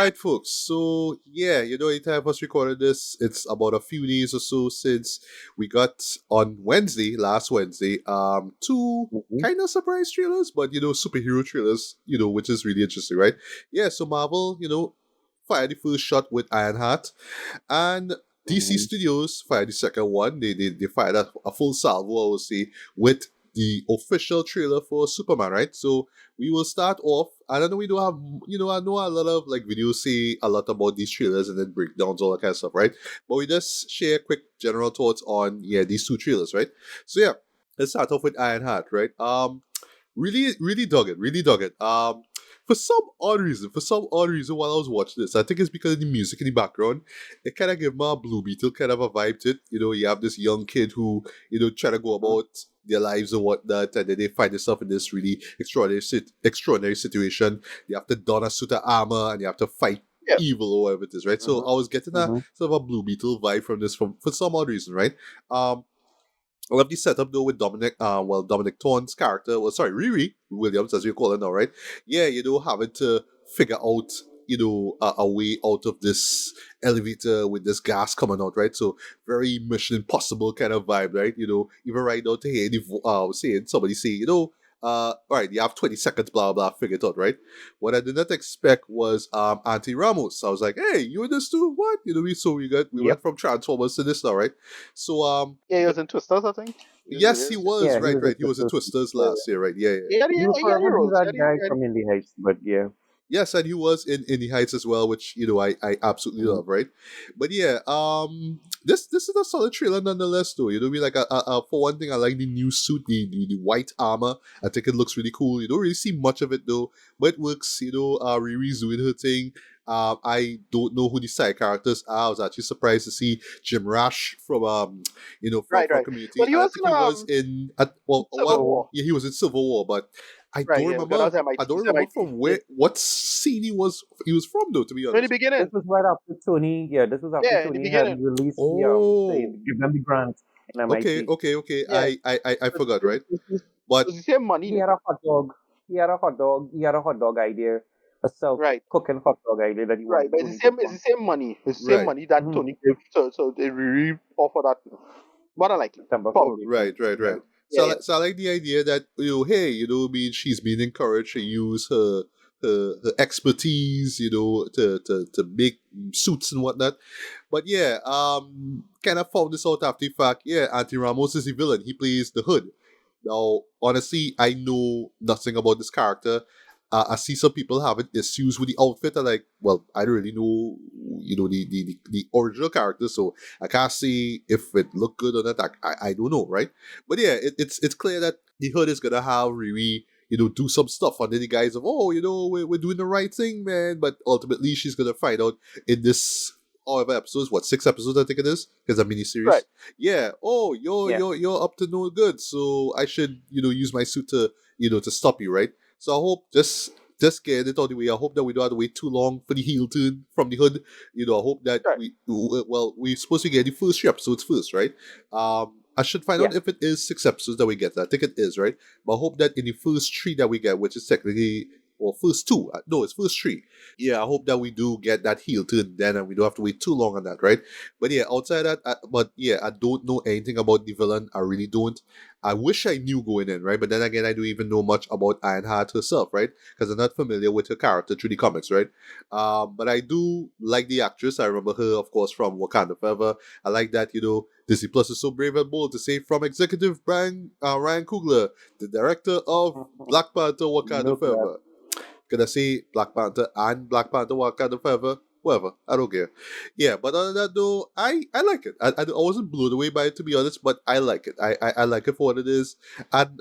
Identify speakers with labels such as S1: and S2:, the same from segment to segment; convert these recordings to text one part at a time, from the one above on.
S1: right, folks. So yeah, anytime I was recording this, it's about a few days or so since we got on Wednesday, last Wednesday, two
S2: Mhm.
S1: kind of surprise trailers, but superhero trailers, which is really interesting, right? Yeah, so Marvel, fired the first shot with Ironheart, and DC
S2: Mhm.
S1: Studios fired the second one. They fired a full salvo, I would say, with the official trailer for Superman, right? So we will start off. I don't know, we don't have, I know a lot of like videos say a lot about these trailers and then breakdowns, all that kind of stuff, right? But we just share quick general thoughts on, these two trailers, right? So yeah, let's start off with Ironheart, right? Really, really dug it, really dug it. For some odd reason, while I was watching this, I think it's because of the music in the background. It kind of gave my Blue Beetle kind of a vibe to it. You have this young kid who, try to go about their lives and whatnot, and then they find themselves in this really extraordinary situation. They have to don a suit of armor and they have to fight
S3: Yeah.
S1: evil or whatever it is, right? So
S2: Mhm.
S1: I was getting a
S2: Mhm.
S1: sort of a Blue Beetle vibe from this for some odd reason, right? I love the setup though with Dominic Thorne's character, Riri Williams, as we call her now, right? Yeah, having to figure out, a way out of this elevator with this gas coming out, right? So very Mission Impossible kind of vibe, right? Even right now to hear saying somebody say, all right, you have 20 seconds, blah blah, figure it out, right? What I did not expect was Auntie Ramos. I was like, hey, you in this too? What? We
S2: Yep.
S1: went from Transformers to this now, right? So
S3: Yeah, he was in Twisters, I think.
S1: yes, he was.
S2: Yeah, he
S1: Right,
S2: was
S1: right. He
S2: a
S1: was in
S2: Twister.
S1: Twisters
S3: Yeah,
S1: last year, right? Yeah, yeah.
S2: He would
S3: he had the
S2: probably be
S3: roles.
S2: that guy from Indie Heights, but yeah.
S1: Yes, and he was in the Heights as well, which I absolutely
S2: Mhm.
S1: love, right? But yeah, this is a solid trailer nonetheless, though. You know, what I mean, like for one thing, I like the new suit, the white armor. I think it looks really cool. You don't really see much of it though, but it works. Riri's doing her thing. I don't know who the side characters are. I was actually surprised to see Jim Rash from
S3: Right,
S1: from
S3: right.
S1: Community,
S3: Well, he
S1: and I
S3: was
S1: think he was in
S3: Civil War.
S1: yeah, he was in Civil War, but I
S3: Right,
S1: don't
S3: yeah, because that
S1: remember.
S3: was MIT.
S1: I don't
S3: It's
S1: remember
S3: MIT.
S1: from
S3: Yeah.
S1: what scene he was from though. To be
S3: In the
S1: honest.
S2: This
S3: beginning.
S2: was right after Tony. Yeah, this was after
S3: Yeah, in the
S2: Tony had
S3: beginning.
S2: released
S1: Oh,
S2: give them the grant in
S1: okay,
S2: MIT.
S1: okay, okay.
S3: Yeah.
S1: I
S3: It,
S1: forgot,
S3: it,
S1: right?
S3: it, it
S1: But
S3: was the same
S2: He
S3: money.
S2: had a hot dog. He had a hot dog. He had a hot dog idea, a self
S3: Right,
S2: cooking hot dog idea that he
S3: right.
S2: wanted
S3: But
S2: Tony to
S3: it's
S2: sponsor.
S3: the same money. It's the same
S1: right,
S3: money that
S2: Mm-hmm.
S3: Tony gave. So they really offer that. More than likely.
S2: September
S3: Probably.
S1: right,
S2: Foundation.
S1: right,
S2: Yeah.
S1: right.
S3: Yeah, yeah.
S1: So I like the idea that hey, she's being encouraged to use her expertise, to make suits and whatnot. But yeah, kind of found this out after the fact. Yeah, Auntie Ramos is the villain. He plays the Hood. Now, honestly, I know nothing about this character. I see some people having issues with the outfit. I'm like, well, I don't really know, the original character, so I can't say if it looked good or not. I don't know, right? But yeah, it's clear that the Hood is gonna have Riri, do some stuff under the guise of, oh, we're doing the right thing, man. But ultimately, she's gonna find out in this however episodes, what 6 episodes I think it is, because a
S3: Right.
S1: miniseries. Yeah. Oh,
S2: Yeah.
S1: you're up to no good. So I should use my suit to to stop you, right? So I hope just get it out of the way. I hope that we don't have to wait too long for the heel turn from the Hood. I hope that
S3: Right.
S1: we're supposed to get the first 3 episodes first, right? I should find
S2: Yeah.
S1: out if it is 6 episodes that we get. I think it is, right? But I hope that in the first three that we get, which is technically first two. No, it's first three. Yeah, I hope that we do get that heel turn then, and we don't have to wait too long on that, right? But yeah, outside that, I don't know anything about the villain. I really don't. I wish I knew going in, right? But then again, I don't even know much about Ironheart herself, right? Because I'm not familiar with her character through the comics, right? But I do like the actress. I remember her, of course, from Wakanda Forever. I like that, Disney Plus is so brave and bold to say from executive Ryan Coogler, the director of Black Panther Wakanda
S2: No crap.
S1: Forever. Gonna say Black Panther and Black Panther Wakanda Forever. Whatever, I don't care. Yeah, but other than that though, I like it. I wasn't blown away by it to be honest, but I like it. I like it for what it is. And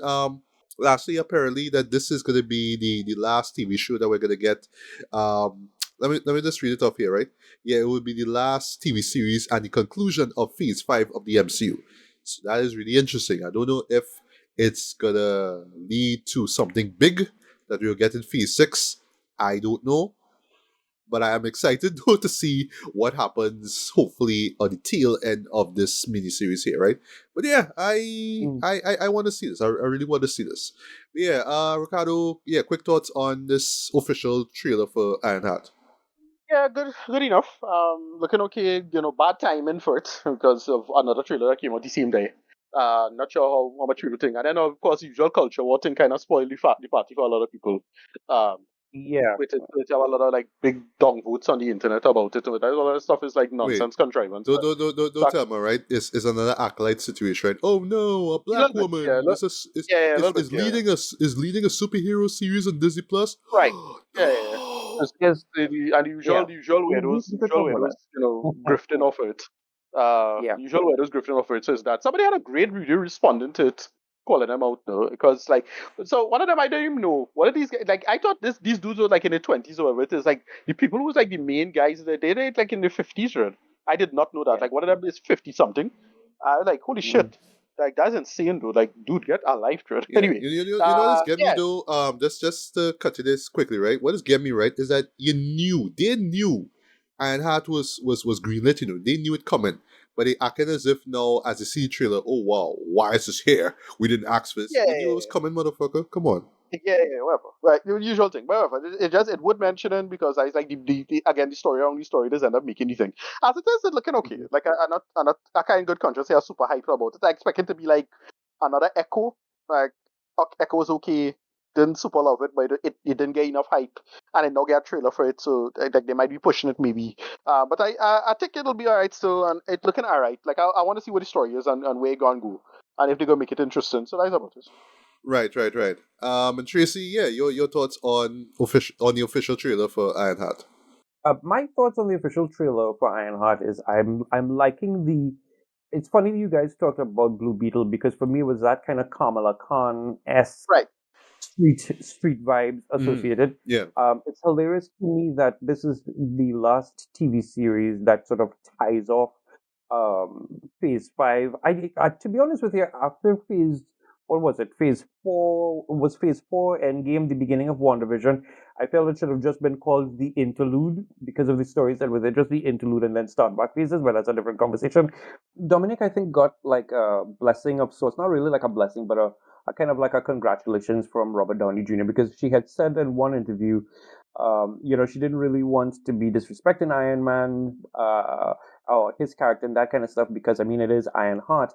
S1: lastly, apparently that this is gonna be the last TV show that we're gonna get. Let me just read it off here, right? Yeah, it will be the last TV series and the conclusion of Phase 5 of the MCU. So that is really interesting. I don't know if it's gonna lead to something big that we'll get in Phase 6. I don't know. But I am excited though to see what happens, hopefully, on the tail end of this miniseries here, right? But yeah,
S2: Mm.
S1: I want to see this. I really want to see this. But yeah, Ricardo, yeah, quick thoughts on this official trailer for Ironheart.
S3: Yeah, good enough. Looking okay. Bad timing for it because of another trailer that came out the same day. Not sure how much people think. And then of course usual culture war thing kind of spoiled the party for a lot of people. Um,
S2: Yeah.
S3: which have a lot of like big dong votes on the internet about it. A lot of stuff is like
S1: Wait,
S3: nonsense contrivance.
S1: don't
S3: But
S1: don't don't don't,
S3: so,
S1: don't tell me, right? It's another acolyte situation, right? Oh no, a
S3: a
S1: black
S3: little bit, yeah,
S1: woman
S3: a little bit,
S1: is
S3: yeah.
S1: leading a superhero series on Disney Plus.
S3: Right. Yeah, yeah, yeah.
S1: No.
S3: Just
S2: Because,
S3: and the
S2: yeah,
S3: usual weirdos,
S2: we could talk about
S3: grifting
S2: that.
S3: off it.
S2: Yeah.
S3: Usual weirdos grifting off it. So is that somebody had a great review responding to it, calling them out though, because like, so one of them I don't even know. What are these guys? Like, I thought these dudes were like in their 20s or whatever. It is like the people who was like the main guys. They're like in their 50s, right? I did not know that.
S2: Yeah.
S3: Like, one of them is 50 something. I was like, holy
S2: Mm.
S3: shit. Like, that's insane, dude. Like, dude, get a life, dude.
S1: Yeah,
S3: Anyway,
S1: you know what this get me
S3: yeah,
S1: though. Just to cut to this quickly, right? What is get me right is that they knew, Ironheart was greenlit. They knew it coming, but they acting as if now, as they see the trailer, oh wow, why is this here? We didn't ask for this.
S3: yeah,
S1: You knew it was
S3: yeah.
S1: coming, motherfucker. Come on.
S3: Whatever. Right, the usual thing. But whatever. It would mention it because I like again the story around the story does end up making the thing. As it is, it's looking okay.
S2: Mhm.
S3: Like I'm not I can't in good conscience say I'm super hyped about it. I expect it to be like another Echo. Like Echo was okay. Didn't super love it, but it didn't get enough hype, and it now get a trailer for it, so like they might be pushing it maybe. But I think it'll be alright still, and it looking alright. Like I want to see what the story is and where it gonna go, and if they're gonna make it interesting. So that's about it.
S1: Right. And Tracy, yeah, your thoughts on the official trailer for Ironheart.
S2: My thoughts on the official trailer for Ironheart is I'm liking the. It's funny you guys talked about Blue Beetle because for me it was that kind of Kamala Khan esque
S3: Right.
S2: street vibes
S1: Mm,
S2: associated.
S1: yeah.
S2: It's hilarious to me that this is the last TV series that sort of ties off Phase Five. To be honest with you, after Phase what was it? Phase Four Endgame, the beginning of WandaVision. I felt it should have just been called the interlude because of the stories that were there, just the interlude and then start back phases, but that's a different conversation. Dominic, I think, got like a blessing of sorts, not really like a blessing, but a kind of like a congratulations from Robert Downey Jr. because she had said in one interview, she didn't really want to be disrespecting Iron Man, or his character and that kind of stuff because I mean it is Ironheart,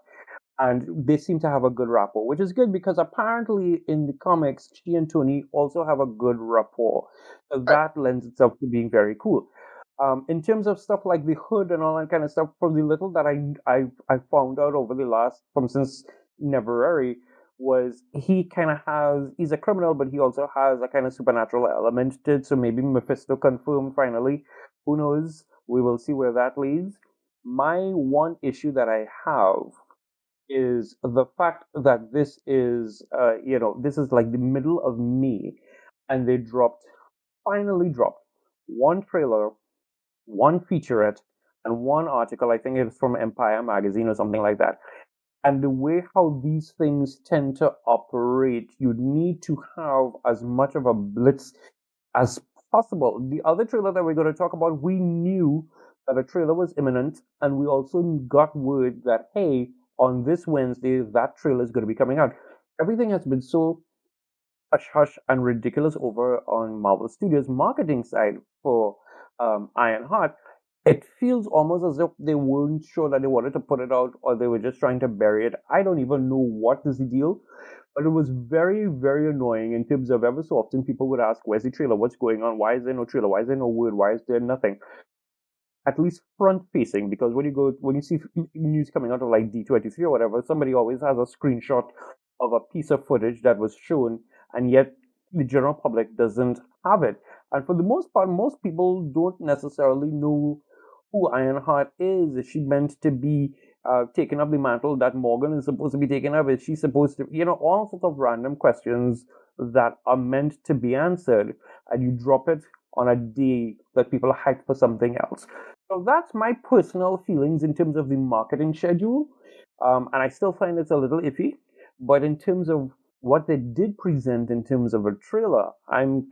S2: and they seem to have a good rapport, which is good because apparently in the comics, she and Tony also have a good rapport. So
S3: Right.
S2: that lends itself to being very cool. In terms of stuff like the hood and all that kind of stuff, from the little that I found out over the last from since Neverary, was he kind of has he's a criminal, but he also has a kind of supernatural element to it. So maybe Mephisto confirmed finally. Who knows? We will see where that leads. My one issue that I have is the fact that this is like the middle of May, and they finally dropped one trailer, one featurette, and one article. I think it's from Empire Magazine or something like that. And the way how these things tend to operate, you need to have as much of a blitz as possible. The other trailer that we're going to talk about, we knew that a trailer was imminent, and we also got word that, hey, on this Wednesday, that trailer is going to be coming out. Everything has been so hush hush and ridiculous over on Marvel Studios' marketing side for Ironheart. It feels almost as if they weren't sure that they wanted to put it out or they were just trying to bury it. I don't even know what is the deal, but it was very, very annoying in terms of ever so often people would ask, where's the trailer? What's going on? Why is there no trailer? Why is there no word? Why is there nothing? At least front facing, because when you see news coming out of like D23 or whatever, somebody always has a screenshot of a piece of footage that was shown, and yet the general public doesn't have it. And for the most part, most people don't necessarily know who Ironheart is. Is she meant to be taking up the mantle that Morgan is supposed to be taking up? Is she supposed to, all sorts of random questions that are meant to be answered, and you drop it on a day that people are hyped for something else. So that's my personal feelings in terms of the marketing schedule, and I still find it's a little iffy. But in terms of what they did present in terms of a trailer, I'm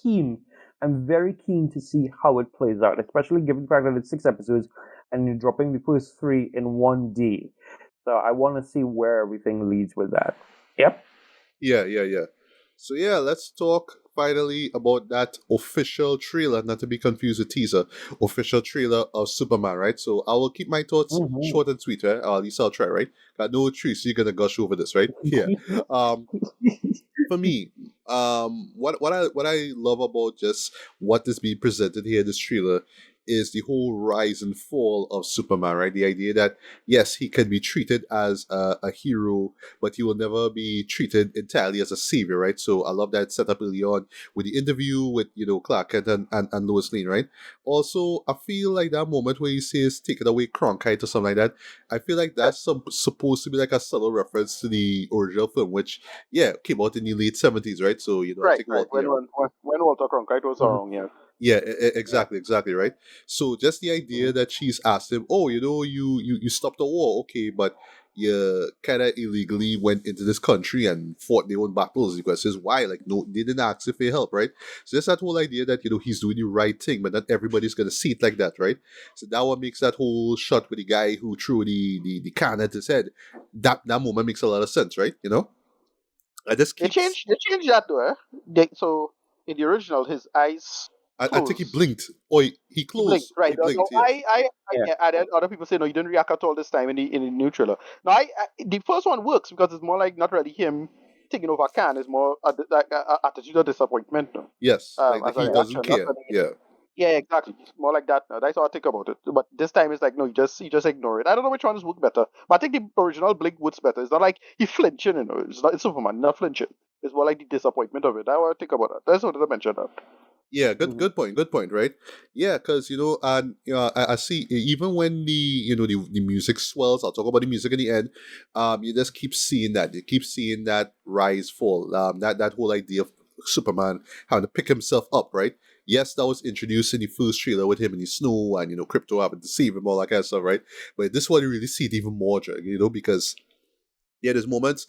S2: keen. I'm very keen to see how it plays out, especially given the fact that it's 6 episodes and you're dropping the first three in one day. So I want to see where everything leads with that. Yep.
S1: Yeah. So yeah, let's talk finally about that official trailer, not to be confused with teaser, official trailer of Superman, right? So I will keep my thoughts
S2: Mhm.
S1: short and sweet, right? Or at least I'll try, right? I know Tracy, you're gonna gush over this, right? Yeah. Um, for me, what I love about just what is being presented here in this trailer is the whole rise and fall of Superman, right? The idea that yes, he can be treated as a hero, but he will never be treated entirely as a savior, right? So I love that setup early on with the interview with Clark Kent and Lois Lane, right? Also, I feel like that moment where he says "take it away, Cronkite" or something like that. I feel like
S3: Yes.
S1: that's supposed to be like a subtle reference to the original film, which came out in the late 70s, right? So I
S3: Right,
S1: think
S3: right.
S1: what
S3: When Walter Cronkite was
S2: Mhm.
S3: around, yeah.
S1: yeah,
S3: Yeah.
S1: exactly, right? So just the idea
S2: Mhm.
S1: that she's asked him, oh, you stopped the war, okay, but you kind of illegally went into this country and fought their own battles. The question is why? Like, no, they didn't ask if they help, right? So just that whole idea that he's doing the right thing, but not everybody's gonna see it like that, right? So that what makes that whole shot with the guy who threw the can at his head. That moment makes a lot of sense, right? I just keeps.
S3: They changed that though, eh? So in the original his eyes
S1: I think he
S3: closed.
S1: blinked. Oh, he
S3: He blinked,
S1: closed.
S3: right?
S1: He blinked.
S3: No,
S1: Yes.
S2: Yeah.
S3: yeah, and then other people say no, he didn't react at all this time in the new trailer. No, the first one works because it's more like not really him taking over Khan. It's more like a attitude of disappointment, no?
S1: Yes. Like
S3: As a
S1: he doesn't
S3: reaction, not
S1: care.
S3: really.
S1: Yeah.
S3: Yeah, exactly. It's more like that now. That's how I think about it. But this time it's like no, you just ignore it. I don't know which one is work better, but I think the original Blink works better. It's not like he flinching, It's not. It's Superman, not flinching. It's more like the disappointment of it. That's what I think about that. That's what I mentioned that.
S1: Yeah,
S2: Mhm.
S1: good point, right? Yeah, because and I see even when the music swells. I'll talk about the music in the end. You just keep seeing that. You keep seeing that rise fall. That whole idea of Superman having to pick himself up, right? Yes, that was introduced in the first trailer with him in the snow and Crypto having to save him, all that kind of stuff, right? But this one you really see it even more, because there's moments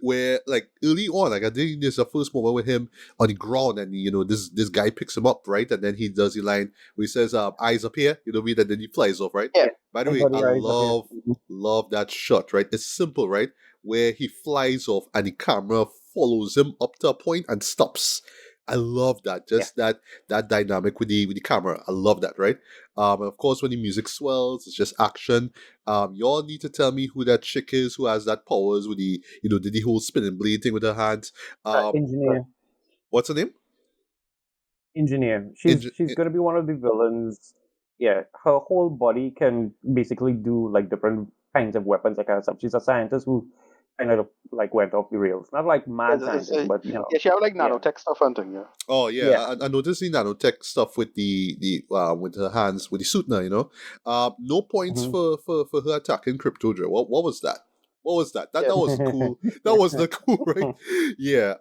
S1: where, like, early on, like, I think there's a first moment with him on the ground, and this guy picks him up, right, and then he does the line where he says, "Eyes up here," what I mean, and then he flies off, right.
S3: Yeah,
S1: By the
S2: I
S1: way,
S2: got
S1: I
S2: the eyes up here.
S1: love that shot, right. It's simple, right, where he flies off and the camera follows him up to a point and stops. I love that.
S2: Yeah.
S1: Just that dynamic with the camera. I love that, right? And of course, when the music swells, it's just action. Y'all need to tell me who that chick is who has that powers with did the whole spinning blade thing with her hands.
S3: right, right.
S2: Engineer.
S1: What's her name?
S2: Engineer.
S1: Inj-
S2: She's gonna be one of the villains. Yeah, her whole body can basically do like different kinds of weapons, that kind of stuff. She's a scientist who kind of like went off the rails. Not like
S3: Yeah,
S2: mad scientist, but
S3: yeah, she have like
S2: yeah,
S3: nanotech stuff and thing. Yeah.
S1: Oh yeah,
S2: yeah.
S1: I noticed the nanotech stuff with the with her hands with the suit now. No points
S2: Mhm.
S1: for her attacking Crypto Joe. What was that? What was that? That
S3: Yes.
S1: wasn't cool. That wasn't cool, right? Yeah.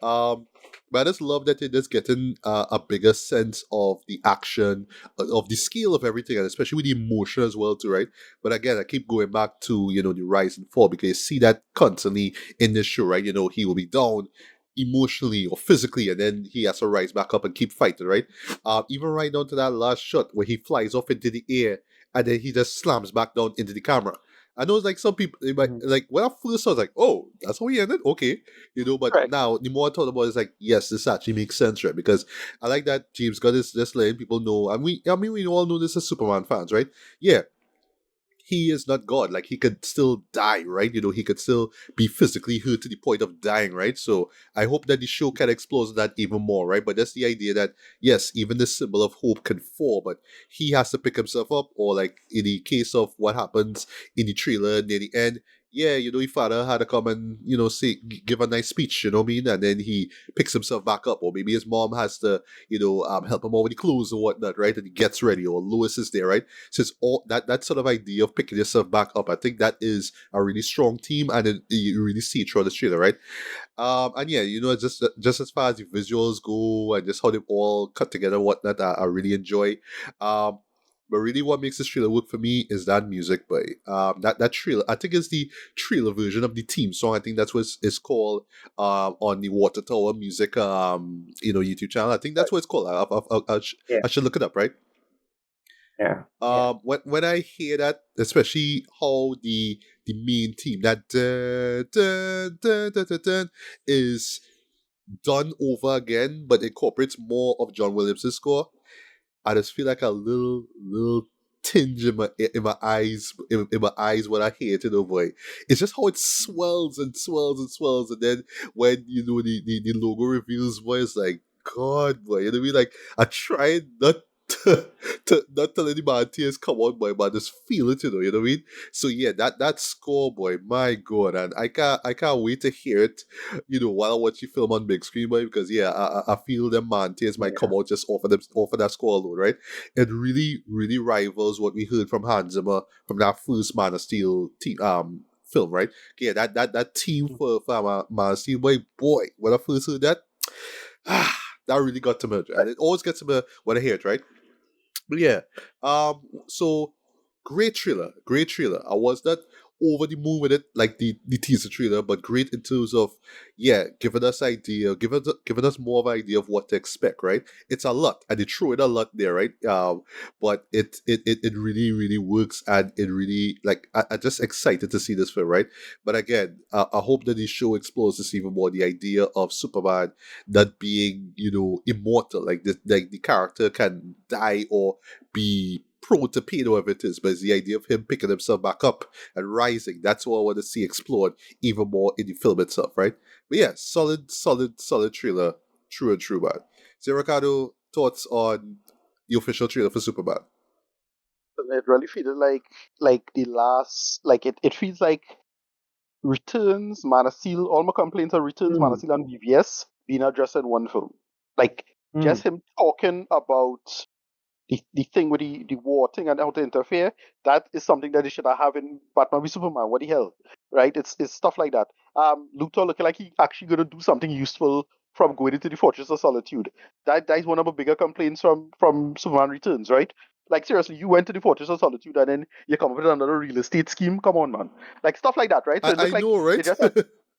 S1: But I just love that it is getting a bigger sense of the action, of the scale of everything, and especially with the emotion as well, too, right? But again, I keep going back to the rise and fall because you see that constantly in this show, right? He will be down emotionally or physically, and then he has to rise back up and keep fighting, right? Even right down to that last shot where he flies off into the air and then he just slams back down into the camera. I know, like, some people, they might,
S2: Mhm.
S1: like, when I first saw, I was like, oh, that's how he ended? Okay. But
S3: Right.
S1: now, the more I thought about it, it's like, yes, this actually makes sense, right? Because I like that James Gunn is just letting people know, and we all know this as Superman fans, right? Yeah, he is not God. Like, he could still die, right? He could still be physically hurt to the point of dying, right? So I hope that the show can explore that even more, right? But that's the idea that yes, even the symbol of hope can fall, but he has to pick himself up. Or, like, in the case of what happens in the trailer near the end, yeah, his father had to come and say, give a nice speech, you know what I mean? And then he picks himself back up, or maybe his mom has to help him out with the clothes or whatnot, right? And he gets ready, or Lois is there, right? So it's all that sort of idea of picking yourself back up. I think that is a really strong team, and you really see it throughout the trailer, right? And yeah, just as far as the visuals go and just how they all cut together, and whatnot, I really enjoy. Um, but really, what makes this trailer work for me is that music, by that trailer. I think it's the trailer version of the theme song. I think that's what it's called on the Water Tower Music YouTube channel. I think that's what it's called.
S2: Yeah,
S1: I should look it up, right?
S2: yeah,
S1: When I hear that, especially how the main theme, that dun, dun, dun, dun, dun, dun, is done over again, but incorporates more of John Williams' score. I just feel like a little tinge in my eyes in my eyes when I hear it, boy. It's just how it swells and swells and swells, and then when the logo reveals, boy, it's like God, boy. You know what I mean? Like I tried not to not to let the man tears come on, boy, but I just feel it, you know what I mean? So yeah, that score, boy, my God, and I can't wait to hear it, while I watch the film on big screen, boy, because yeah, I feel them man tears might come
S2: Yeah.
S1: out just off of that score alone, right? It really, really rivals what we heard from Hans Zimmer from that first Man of Steel film, right? Yeah, that team for Man of Steel, boy, when I first heard that, that really got to me, and it always gets to me when I hear it, right? But yeah, so great trailer. I was not over the moon with it like the teaser trailer, but great in terms of giving us more of an idea of what to expect. Right, it's a lot, and they throw in a lot there, right? But it really really works, and it really like I'm just excited to see this film, right? But again, I hope that this show explores this even more. The idea of Superman not being immortal, like the character can die or be prone to pain or whatever it is, but it's the idea of him picking himself back up and rising. That's what I want to see explored even more in the film itself, right? But yeah, solid trailer, true and true, man. So Ricardo, thoughts on the official trailer for Superman?
S3: It really feels like the last, like it feels like Returns, Man of Steel. All my complaints are Returns, Man of
S2: Mm.
S3: Steel, and BVS being addressed in one film. Like
S2: Mm.
S3: just him talking about the thing with the war thing and how to interfere, that is something that they should have in Batman v Superman. What the hell, right? It's stuff like that. Luthor looking like he actually gonna do something useful from going into the Fortress of Solitude. That is one of the bigger complaints from Superman Returns, right? Like seriously, you went to the Fortress of Solitude and then you come up with another real estate scheme. Come on, man. Like stuff like that, right? So it
S1: I
S3: looked like
S1: know,
S3: they
S1: right?
S3: just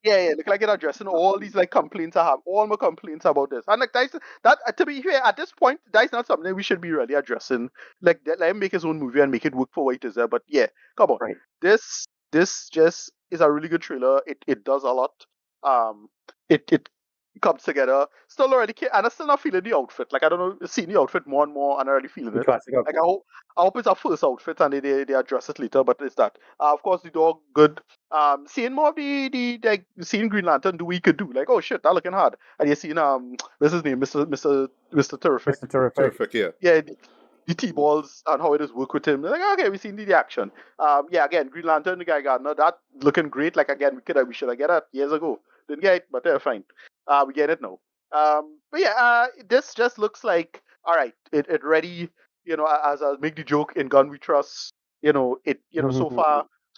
S3: yeah, look like it addressing all these like complaints I have, all my complaints about this, and like that to be fair, at this point, that's not something we should be really addressing. Like, let him make his own movie and make it work for what it is there. But yeah, come on,
S2: Right.
S3: this just is a really good trailer. It does a lot. It comes together. Still already, and I'm still not feeling the outfit. Like I don't know, seeing the outfit more and more, and I'm already feeling
S2: The
S3: it.
S2: classic
S3: Like
S2: outfit.
S3: I hope it's our first outfit and they address it later. But it's that. Of course, the dog good. Seeing more of the like seeing Green Lantern do what he could do. Like, oh shit, that looking hard. And you're seeing what's his name, Mister Terrific.
S2: Mr. Terrific.
S1: Terrific, yeah.
S3: Yeah, the T-balls and how it is work with him. Like, okay, we've seen the action. Yeah, again, Green Lantern, the guy Gardner, that looking great. Like again, we should have get that years ago. Didn't get it, but they're fine. We get it now. But yeah, this just looks like all right. It ready. As I make the joke in Gun We Trust. It.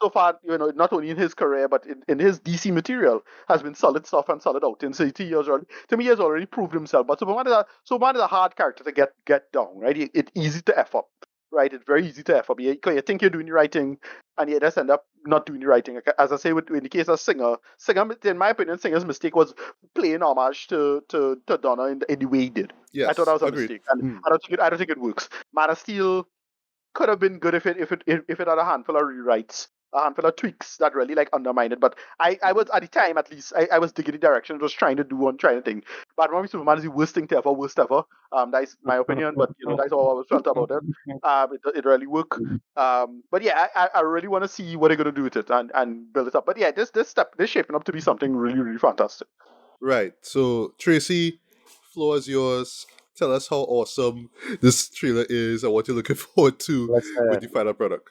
S3: So far, not only in his career but in his DC material has been solid stuff and solid outings. So to me, he has already proved himself. But Superman is a hard character to get down, right? It's easy to f up, right? It's very easy to f up. You think you're doing the right thing, and you just end up not doing the right thing. As I say, in the case of Singer, in my opinion, Singer's mistake was playing homage to Donna in the way he did. I thought that
S1: Yes,
S3: was a
S1: agreed.
S3: mistake, and I don't think it works. Man of Steel could have been good if it had a handful of rewrites, a handful of tweaks that really like undermined it. But I was at the time at least I was digging the direction it was trying to do and trying to think. Batman v Superman is the worst ever. That's my opinion, but that's all I was felt about it. It really worked. But yeah, I really want to see what they're gonna do with it and build it up. But yeah, this shaping up to be something really really fantastic.
S1: Right. So Tracy, floor is yours. Tell us how awesome this trailer is and what you're looking forward to with the
S2: Listen,
S1: final product.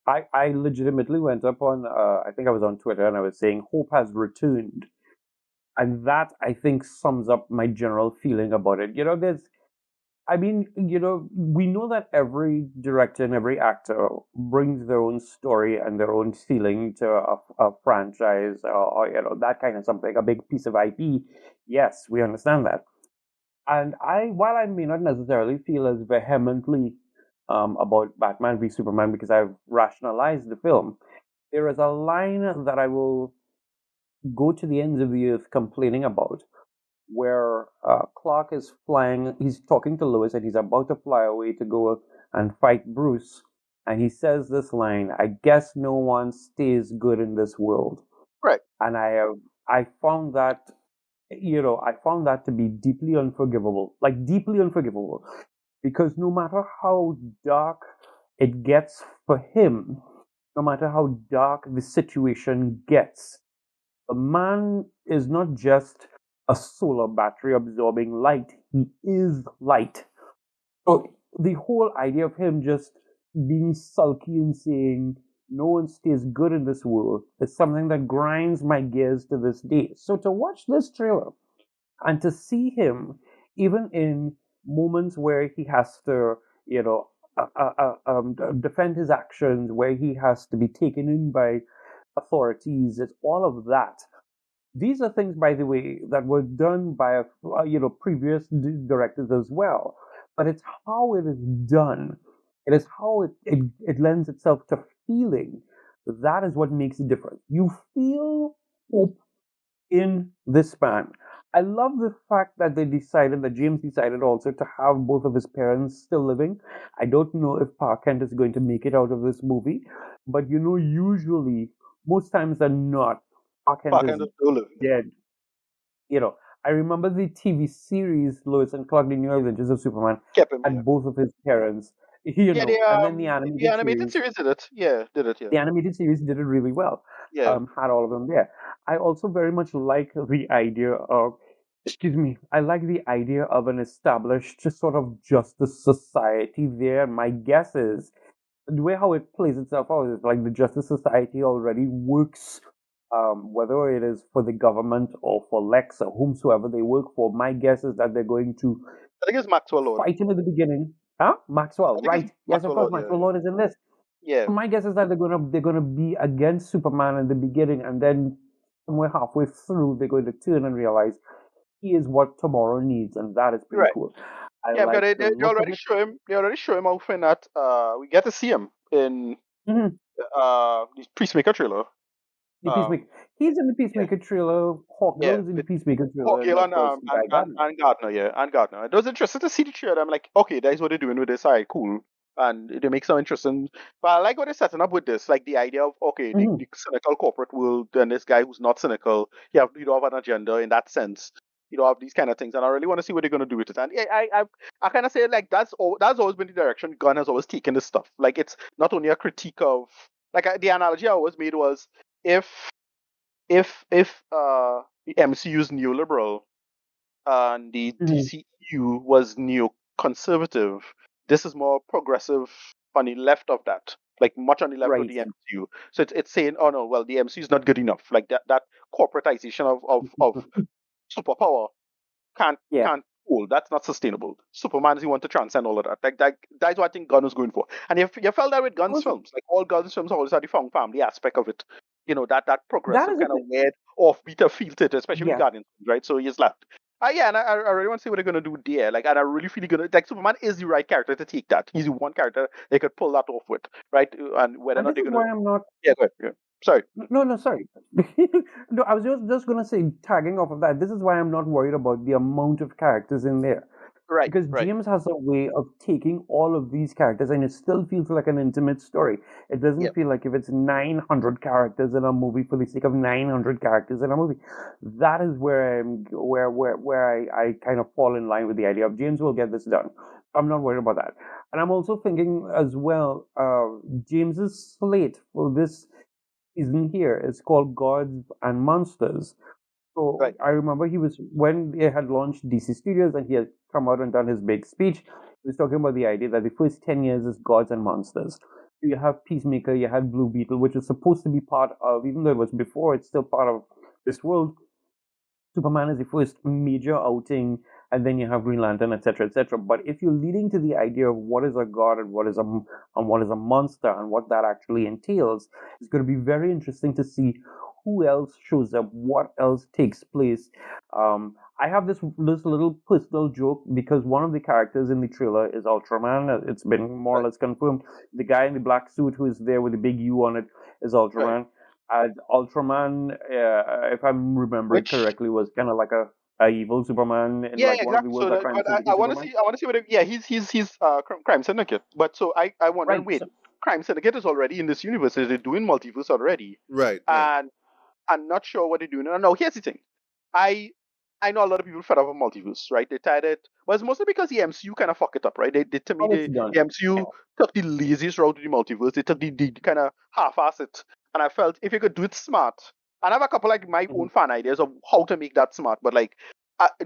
S2: I legitimately went up on, I think I was on Twitter and I was saying, hope has returned. And that, I think, sums up my general feeling about it. We know that every director and every actor brings their own story and their own feeling to a franchise or that kind of something, a big piece of IP. Yes, we understand that. And while I may not necessarily feel as vehemently about Batman v Superman because I've rationalized the film, there is a line that I will go to the ends of the earth complaining about, where Clark is flying. He's talking to Lois, and he's about to fly away to go and fight Bruce. And he says this line: "I guess no one stays good in this world."
S3: Right.
S2: And I found that I found that to be deeply unforgivable, like deeply unforgivable, because no matter how dark it gets for him, no matter how dark the situation gets, the man is not just a solar battery absorbing light, he is light. So the whole idea of him just being sulky and saying no one stays good in this world is something that grinds my gears to this day. So to watch this trailer and to see him even in moments where he has to, defend his actions, where he has to be taken in by authorities, it's all of that. These are things, by the way, that were done by previous directors as well. But it's how it is done. It is how it lends itself to feeling. That is what makes it different. You feel hope in this span. I love the fact that James decided also to have both of his parents still living. I don't know if Park Kent is going to make it out of this movie, but usually, most times than not, Park Kent
S3: Park
S2: is
S3: and Dole.
S2: dead. You know, I remember the TV series Lois and Clark: The New Adventures of Superman
S3: Kept him, yeah.
S2: had both of his parents.
S3: Yeah,
S2: And then
S3: the animated series did it. Yeah, did it, yeah.
S2: the animated series did it really well.
S3: Yeah.
S2: Had all of them there. I also very much like the idea of, excuse me, I like the idea of an established sort of justice society there. My guess is the way how it plays itself out is like the justice society already works, whether it is for the government or for Lex or whomsoever they work for. My guess is that they're going to
S3: I think it's Maxwell Lord.
S2: fight him at the beginning. Huh?
S3: I
S2: Maxwell,
S3: think it's
S2: right? Yes, of
S3: Maxwell
S2: course,
S3: Lord, yeah.
S2: Maxwell Lord is in this.
S3: Yeah.
S2: My guess is that they're gonna be against Superman in the beginning, and then somewhere halfway through they're going to turn and realize he is what tomorrow needs, and that is pretty
S3: Right.
S2: cool. I
S3: Yeah, because
S2: like the
S3: they
S2: look of
S3: already
S2: it.
S3: show him. They already show him off in that. We get to see him in
S2: Mhm.
S3: the Peacemaker trailer.
S2: The Peacemaker. He's in the
S3: Yeah,
S2: Peacemaker trailer. Hawkgirl
S3: yeah.
S2: is in the
S3: With
S2: Peacemaker trailer, and
S3: Hawkgale
S2: of course Guy Gardner.
S3: and Gardner, yeah, and Gardner. It was interesting to see the trailer. I'm like, okay, that's what they're doing with this. Alright, cool. And they make some interesting. But I like what they're setting up with this, like the idea of okay,
S2: Mhm.
S3: the cynical corporate world, and this guy who's not cynical. You don't have an agenda in that sense. You don't have these kind of things, and I really want to see what they're gonna do with it. And yeah, I kind of say like that's always been the direction Gunn has always taken this stuff. Like it's not only a critique of the analogy I always made was if if the MCU is neoliberal and the
S2: Mhm.
S3: DCU was neoconservative, this is more progressive on the left of that, like much on the left of
S2: Right.
S3: the MCU. So it's saying, oh no, well the MCU is not good enough. Like that corporatization of superpower can't
S2: Yeah.
S3: can't hold. That's not sustainable. Superman is you want to transcend all of that. That's what I think Gunn was going for. And if you felt that with Gunn's
S2: Also,
S3: films, like all Gunn's films always had the found family aspect of it. That
S2: that
S3: progressive
S2: is a
S3: kind of
S2: thing.
S3: weird offbeat feel to it, especially with
S2: Yeah.
S3: Guardians, right? So he's left. Yeah, and I really want to see what they're gonna do there. Like, and I really feel gonna like Superman is the right character to take that. He's the one character they could pull that off with, right? And whether or
S2: And
S3: not
S2: this
S3: they're
S2: is
S3: gonna,
S2: why I'm not.
S3: yeah, go ahead. Yeah. Sorry.
S2: No, no, sorry. No, I was just gonna say, tagging off of that. This is why I'm not worried about the amount of characters in there,
S3: Right,
S2: because
S3: right.
S2: James has a way of taking all of these characters, and it still feels like an intimate story. It
S3: Yeah.
S2: doesn't feel like if it's 900 characters in a movie for the sake of 900 characters in a movie. That is where I kind of fall in line with the idea of James will get this done. I'm not worried about that, and I'm also thinking as well. James's slate for this season here is called Gods and Monsters. So
S3: Right.
S2: I remember he was when they had launched DC Studios and he had come out and done his big speech. He was talking about the idea that the first 10 years is Gods and Monsters. So you have Peacemaker, you had Blue Beetle, which is supposed to be part of, even though it was before, it's still part of this world. Superman is the first major outing, and then you have Green Lantern, etc., etc. But if you're leading to the idea of what is a god and what is a monster and what that actually entails, it's going to be very interesting to see who else shows up, what else takes place. I have this little personal joke because one of the characters in the trailer is Ultraman. It's been more or
S3: Right.
S2: less confirmed. The guy in the black suit who is there with the big U on it is
S3: Right.
S2: Ultraman. Ultraman, if I'm remembering
S3: Which
S2: correctly, was kind of like a evil Superman in
S3: Yeah,
S2: like one of the
S3: exactly. So
S2: worlds that
S3: that,
S2: Crime
S3: but
S2: Syndicate
S3: I want to
S2: Superman.
S3: see, yeah, he's crime syndicate. But so I wondering,
S2: Right.
S3: wait,
S2: So,
S3: crime syndicate is already in this universe. They're doing multiverse already,
S1: Right, right.
S3: and I'm not sure what they're doing. No, no. Here's the thing, I I know a lot of people fed up with multiverse, right? They tired it, but it's mostly because the MCU kind of fuck it up, right? They to me
S2: How it's
S3: the
S2: done.
S3: MCU took the laziest route to the multiverse. They took the kind of half-ass it, and I felt if you could do it smart, and I have a couple like my
S2: Mhm.
S3: own fan ideas of how to make that smart, but like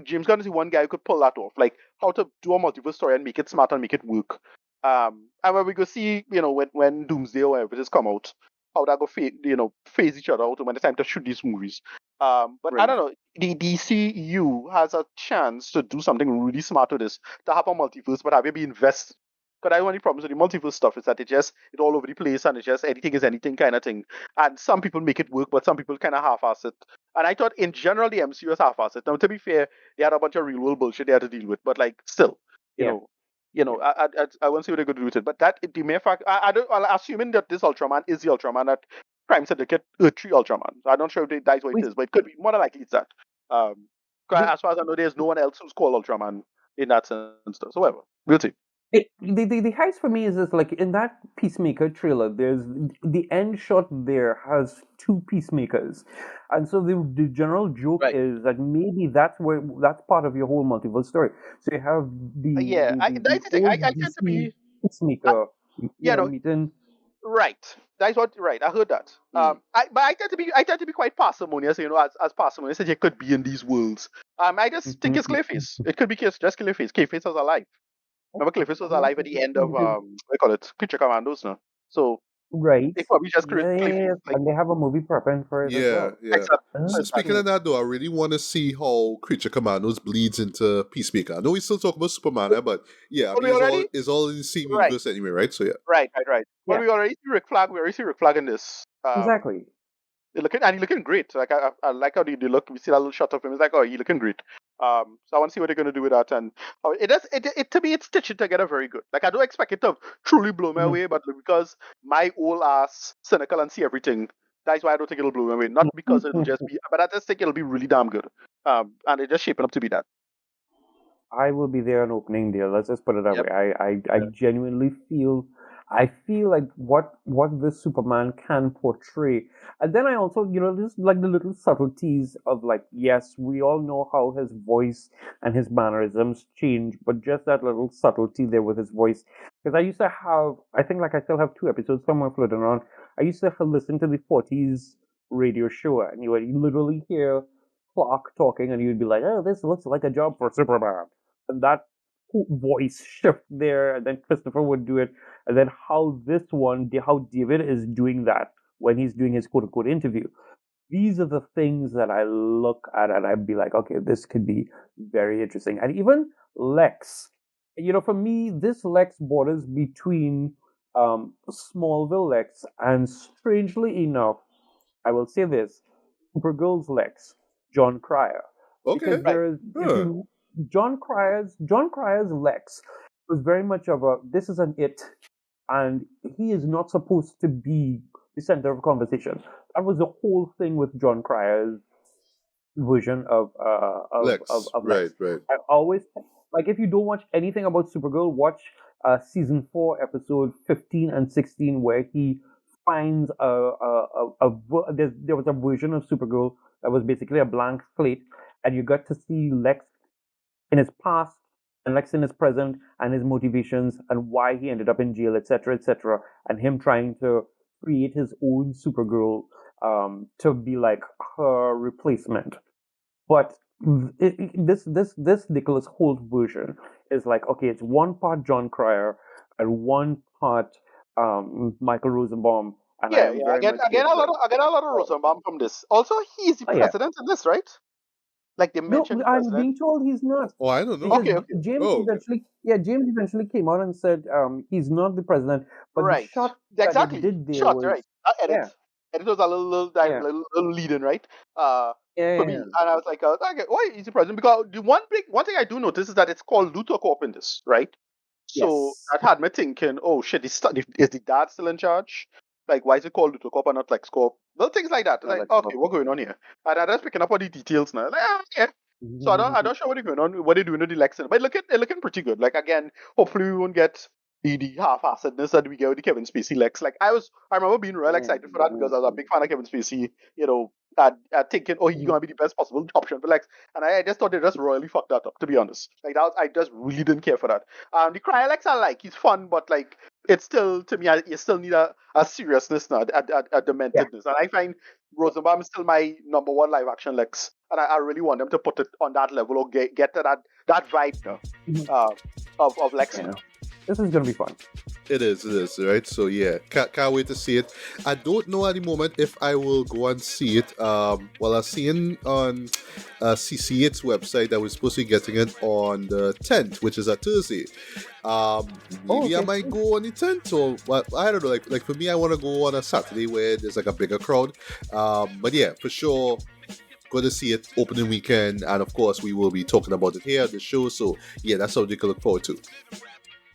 S3: James Gunn is the one guy who could pull that off, like how to do a multiverse story and make it smart and make it work. And when we go see, when Doomsday or whatever this come out, how that go phase each other out when it's time to shoot these movies. But I
S2: Right.
S3: don't know. The DCU has a chance to do something really smart with this, to have a multiverse, but have you be invest. Because I only problems with the multiverse stuff is that it all over the place and it's just anything is anything kind of thing. And some people make it work, but some people kind of half-ass it. And I thought in general the MCU was half-ass it. Now to be fair, they had a bunch of real world bullshit they had to deal with, but like still, you
S2: Yeah.
S3: know,
S2: Yeah.
S3: I won't see what they're going to do with it. But that the mere fact, I don't, well, assuming that this Ultraman is the Ultraman that Crime Syndicate Earth 3 Ultraman. So I don't sure if that's what it
S2: We,
S3: is, but it could be more than likely it's that. Um, 'Cause
S2: the,
S3: as far as I know, there's no one else who's called Ultraman in that sense. So whatever, we'll see.
S2: the heist for me is this, like in that Peacemaker trailer, there's the end shot there has two peacemakers, and so the general joke
S3: Right.
S2: is that maybe that's part of your whole multiverse story. So you have
S3: Yeah,
S2: the
S3: that's the thing.
S2: old
S3: I tend to
S2: DC
S3: be, uh,
S2: peacemaker,
S3: yeah, no,
S2: meeting.
S3: right. That's what, right. I heard that.
S1: Hmm.
S3: But I tend to be quite parsimonious, as parsimonious as you could be in these worlds. I just think it's Clayface. It could be just Clayface. Clayface was alive. Remember, Clayface was alive at the end of what do you call it, Creature Commandos, no? So
S2: Right.
S3: they probably just create Clayface,
S2: Yes,
S3: like
S2: and they have a movie prepping for it as
S1: Yeah,
S2: well.
S1: yeah.
S3: exactly,
S1: Speaking
S3: exactly.
S1: of that, though, I really want to see how Creature Commandos bleeds into Peacemaker. I know we still talk about Superman, but yeah, I
S3: But
S1: mean
S3: we already,
S1: it's all in the same
S3: right,
S1: universe anyway, right? So yeah.
S3: right. But
S2: Yeah,
S3: we already see Rick Flag. We already see Rick Flag in this.
S2: exactly.
S3: He's looking great. Like I like how they look. We see that little shot of him. It's like, oh, he's looking great. So I want to see what they're gonna do with that. And it does. It to me, it's stitched together very good. Like I don't expect it to truly blow me
S2: Mhm.
S3: away, but because my old ass cynical and see everything, that's why I don't think it'll blow me away. Not because it'll just be, but I just think it'll be really damn good. And it's just shaping up to be that.
S2: I will be there on opening day. Let's just put it that
S3: Yep.
S2: way. I genuinely feel like what this Superman can portray. And then I also, just like the little subtleties of, like, yes, we all know how his voice and his mannerisms change, but just that little subtlety there with his voice. Because I used to have, I think, like, I still have two episodes somewhere floating around. I used to listen to the 40s radio show, and you would literally hear Clark talking, and you'd be like, "Oh, this looks like a job for Superman." And that voice shift there, and then Christopher would do it, and then how David is doing that when he's doing his quote unquote interview. These are the things that I look at and I'd be like, okay, this could be very interesting. And even Lex, for me, this Lex borders between Smallville Lex and, strangely enough, I will say this, Supergirl's Lex, John Cryer,
S1: Okay.
S2: because
S3: Right.
S2: if
S1: Huh.
S2: you John Cryer's Lex was very much of a, this is an it, and he is not supposed to be the center of conversation. That was the whole thing with John Cryer's version
S1: Lex.
S2: of
S1: Right,
S2: Lex.
S1: right.
S2: I always, like, if you don't watch anything about Supergirl, watch season 4, episode 15 and 16, where he finds there was a version of Supergirl that was basically a blank slate, and you got to see Lex in his past and Lex in his present and his motivations and why he ended up in jail, etc., and him trying to create his own Supergirl to be like her replacement. But this Nicholas Holt version is like, okay, it's one part John Cryer and one part Michael Rosenbaum, and I
S3: Yeah,
S2: am
S3: yeah.
S2: very much here for it.
S3: I get a lot of
S2: Oh,
S3: Rosenbaum from this. Also, he's the
S2: yeah.
S3: president in this, right? Like they
S2: No,
S3: mentioned the
S2: I'm
S3: president.
S2: being told he's not,
S1: Oh, I don't know.
S2: because
S3: Okay, okay.
S1: Oh, okay.
S2: James eventually came out and said he's not the president, but the
S3: Right.
S2: shot that they
S3: Exactly.
S2: did there
S3: Shot, right.
S2: was,
S3: Edit.
S2: yeah,
S3: Edit was a
S2: yeah,
S3: little lead in, right? Uh,
S2: yeah,
S3: for
S2: yeah,
S3: me.
S2: yeah.
S3: And I was like, okay, why is the president? Because the one thing I do notice is that it's called Luthor Corp in this, right? So
S2: Yes,
S3: that had me thinking, oh shit, is the dad still in charge? Like, why is it called Luthor Corp and not Lex Corp? Little things like that. It's
S2: not
S3: like,
S2: like
S3: okay, what's going on here? And I'm just picking up on the details now. Like, okay. So I don't sure what they're going on, what they're doing with the Lex, but they're looking pretty good. Like again, hopefully we won't get the half-assedness that we get with the Kevin Spacey Lex. Like I remember being real excited for that because I was a big fan of Kevin Spacey. Thinking, oh, he's gonna be the best possible option for Lex, and I just thought they just royally fucked that up. To be honest, I just really didn't care for that. The Cry Lex I like, he's fun, but like it's still to me, you still need a seriousness now, a dementedness, and I find Rosenbaum is still my number one live action Lex, and I really want them to put it on that level or get to that vibe now, of Lex.
S2: Yeah. This is gonna be fun.
S1: It is, right? So yeah, can't wait to see it. I don't know at the moment if I will go and see it. Well, I've seen on CC8's website that we're supposed to be getting it on the 10th, which is a Thursday. Maybe I might go on the 10th, or what? I don't know. Like for me, I want to go on a Saturday where there's like a bigger crowd. But yeah, for sure. Going to see it opening weekend, and of course we will be talking about it here at the show, so yeah, that's something you can look forward to.